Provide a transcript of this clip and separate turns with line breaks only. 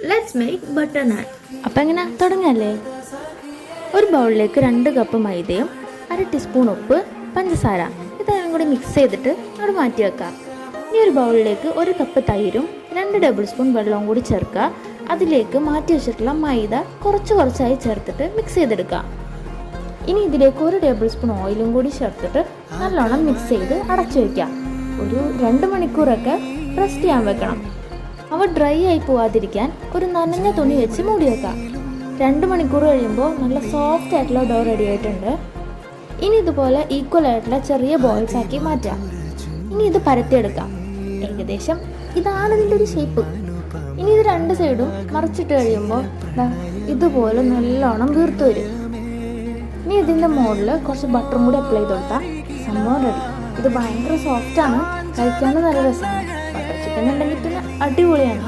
Let's make butter നാൻ.
അപ്പം എങ്ങനെ തുടങ്ങല്ലേ? ഒരു ബൗളിലേക്ക് 2 കപ്പ് മൈദയും 1/2 ടീസ്പൂൺ ഉപ്പ്, പഞ്ചസാര ഇതെല്ലാം കൂടി മിക്സ് ചെയ്തിട്ട് അവിടെ മാറ്റി വെക്കാം. ഇനി ഒരു ബൗളിലേക്ക് 1 കപ്പ് തൈരും 2 ടേബിൾ സ്പൂൺ വെള്ളവും കൂടി ചേർക്കുക. അതിലേക്ക് മാറ്റി വെച്ചിട്ടുള്ള മൈദ കുറച്ചായി ചേർത്തിട്ട് മിക്സ് ചെയ്തെടുക്കുക. ഇനി ഇതിലേക്ക് 1 ടേബിൾ സ്പൂൺ ഓയിലും കൂടി ചേർത്തിട്ട് നല്ലോണം മിക്സ് ചെയ്ത് അടച്ചു വയ്ക്കാം. ഒരു 2 മണിക്കൂറൊക്കെ റെസ്റ്റ് ചെയ്യാൻ വെക്കണം. അവ ഡ്രൈ ആയി പോവാതിരിക്കാൻ ഒരു നനഞ്ഞ തുണി വെച്ച് മൂടി വെക്കാം. 2 മണിക്കൂർ കഴിയുമ്പോൾ നല്ല സോഫ്റ്റ് ആയിട്ടുള്ള ഡോ റെഡി ആയിട്ടുണ്ട്. ഇനി ഇതുപോലെ ഈക്വൽ ആയിട്ടുള്ള ചെറിയ ബോൾസ് ആക്കി മാറ്റാം. ഇനി ഇത് പരത്തിയെടുക്കാം. ഏകദേശം ഇതാണ് ഇതിൻ്റെ ഒരു ഷേപ്പ്. ഇനി ഇത് 2 സൈഡും മറിച്ചിട്ട് കഴിയുമ്പോൾ ഇതുപോലെ നല്ലോണം വീർത്ത് വരും. ഇനി ഇതിൻ്റെ മുകളിൽ കുറച്ച് ബട്ടറും കൂടി അപ്ലൈ ചെയ്ത് കൊടുത്താൽ സംഭവം റെഡി. ഇത് ഭയങ്കര സോഫ്റ്റാണ്, കഴിക്കാനും നല്ല രസമാണ്. ബട്ടർ ചിക്കൻ ഉണ്ടെങ്കിൽ പിന്നെ അടിപൊളിയാണ്.